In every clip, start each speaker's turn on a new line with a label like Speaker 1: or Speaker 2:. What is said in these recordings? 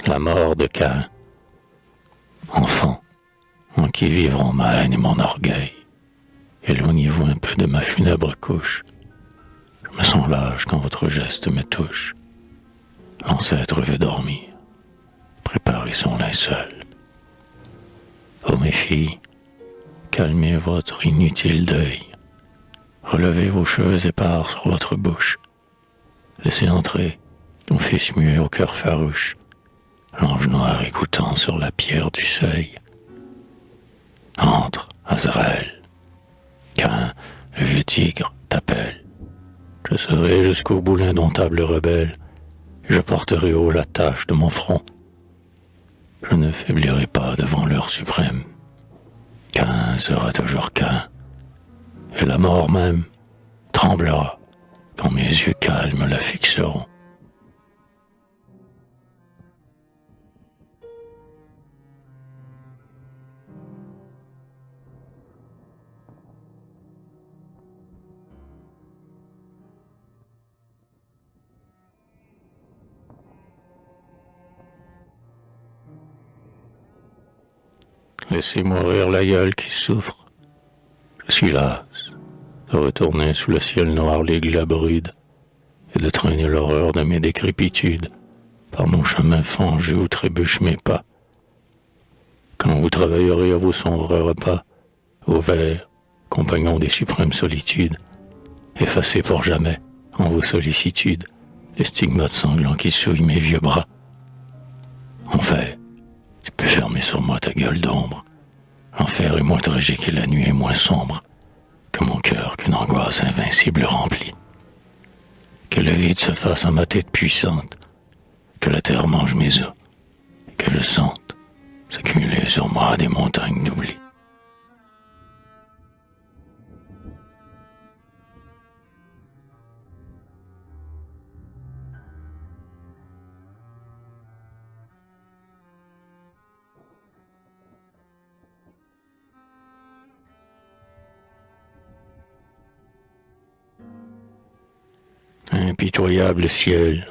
Speaker 1: la mort de Caïn. Enfant, en qui vivront ma haine et mon orgueil, éloignez-vous un peu de ma funèbre couche. Je me sens lâche quand votre geste me touche. L'ancêtre veut dormir, préparez son linceul. Ô mes filles, calmez votre inutile deuil. Relevez vos cheveux épars sur votre bouche. Laissez entrer ton fils muet au cœur farouche, l'ange noir écoutant sur la pierre du seuil. Entre, Azraël, qu'un le vieux tigre t'appelle. Je serai jusqu'au bout l'indomptable rebelle, et je porterai haut la tâche de mon front. Je ne faiblirai pas devant l'heure suprême. Caïn sera toujours Caïn, et la mort même tremblera quand mes yeux calmes la fixeront. Laissez mourir l'aïeul qui souffre. Je suis las de retourner sous le ciel noir les globes rudes et de traîner l'horreur de mes décrépitudes par nos chemins fangés où trébuchent mes pas. Quand vous travaillerez à vos sombres repas, au vert, compagnons des suprêmes solitudes, effacez pour jamais, en vos sollicitudes, les stigmates sanglants qui souillent mes vieux bras. Enfin, tu peux fermer sur moi ta gueule d'ombre. L'enfer est moins tragique et la nuit est moins sombre que mon cœur qu'une angoisse invincible remplit. Que le vide se fasse en ma tête puissante, que la terre mange mes os, et que je sente s'accumuler sur moi des montagnes d'oubli. Impitoyable ciel,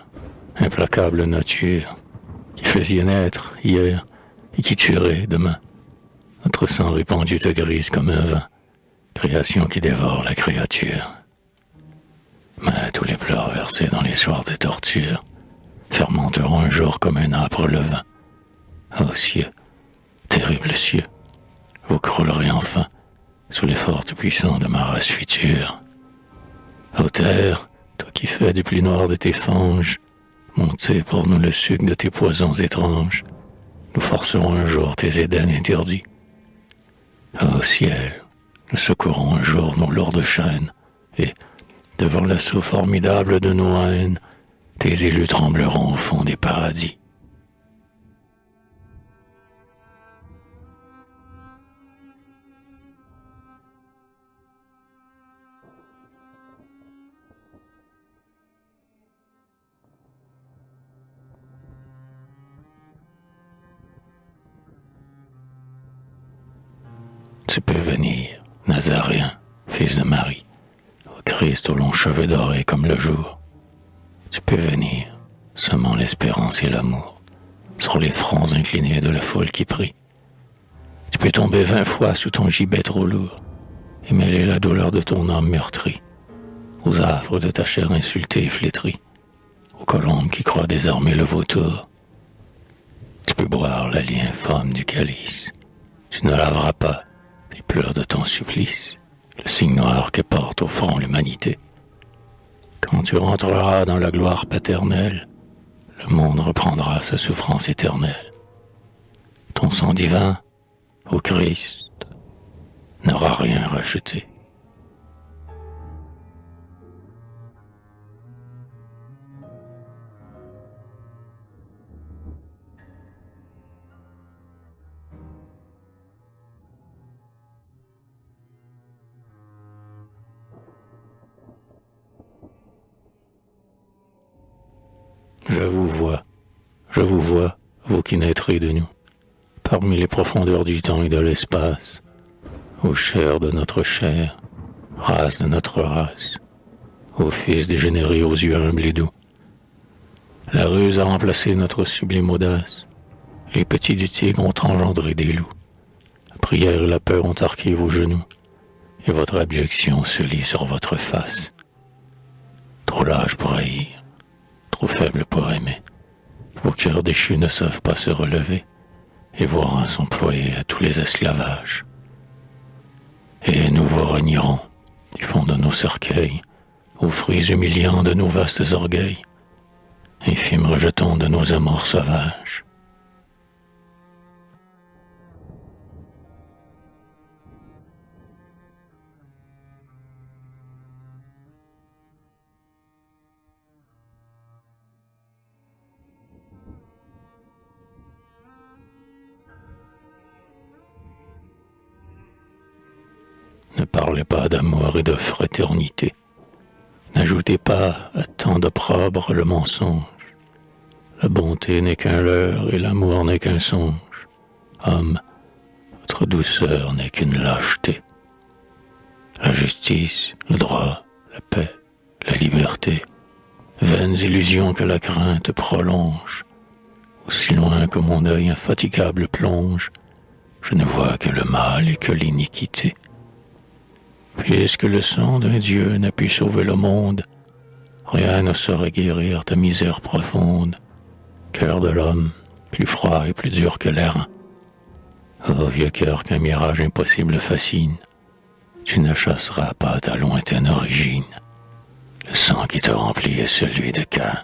Speaker 1: implacable nature, qui faisiez naître hier et qui tuerait demain. Notre sang répandu te grise comme un vin, création qui dévore la créature. Mais tous les pleurs versés dans les soirs de torture fermenteront un jour comme un âpre levain. Ô cieux, terrible cieux, vous croulerez enfin sous les fortes puissants de ma race future. Ô terre, toi qui fais du plus noir de tes fanges, montez pour nous le suc de tes poisons étranges. Nous forcerons un jour tes Édens interdits. Ô ciel, nous secourons un jour nos lourdes chaînes, et, devant l'assaut formidable de nos haines, tes élus trembleront au fond des paradis. Tu peux venir, Nazaréen, fils de Marie, au Christ aux longs cheveux dorés comme le jour. Tu peux venir, semant l'espérance et l'amour, sur les fronts inclinés de la foule qui prie. Tu peux tomber 20 fois sous ton gibet trop lourd, et mêler la douleur de ton âme meurtrie, aux affres de ta chair insultée et flétrie, aux colombes qui croient désarmer le vautour. Tu peux boire la lie infâme du calice, tu ne laveras pas les pleurs de ton supplice, le signe noir que porte au front l'humanité. Quand tu rentreras dans la gloire paternelle, le monde reprendra sa souffrance éternelle. Ton sang divin, ô Christ, n'aura rien racheté. Je vous vois, vous qui naîtrez de nous, parmi les profondeurs du temps et de l'espace, ô chair de notre chair, race de notre race, ô fils dégénéré aux yeux humbles et doux. La ruse a remplacé notre sublime audace. Les petits du tigre ont engendré des loups. La prière et la peur ont arqué vos genoux. Et votre abjection se lit sur votre face. Trop lâche pour haïr, trop faible pour aimer. Vos cœurs déchus ne savent pas se relever, et vos reins sont ployés à tous les esclavages. Et nous vous renierons, du fond de nos cercueils, aux fruits humiliants de nos vastes orgueils, infimes rejetons de nos amours sauvages. Ne parlez pas d'amour et de fraternité. N'ajoutez pas à tant d'opprobre le mensonge. La bonté n'est qu'un leurre et l'amour n'est qu'un songe. Homme, votre douceur n'est qu'une lâcheté. La justice, le droit, la paix, la liberté, vaines illusions que la crainte prolonge. Aussi loin que mon œil infatigable plonge, je ne vois que le mal et que l'iniquité. Puisque le sang d'un Dieu n'a pu sauver le monde, rien ne saurait guérir ta misère profonde. Cœur de l'homme, plus froid et plus dur que l'airain. Oh vieux cœur qu'un mirage impossible fascine, tu ne chasseras pas ta lointaine origine. Le sang qui te remplit est celui de Caïn.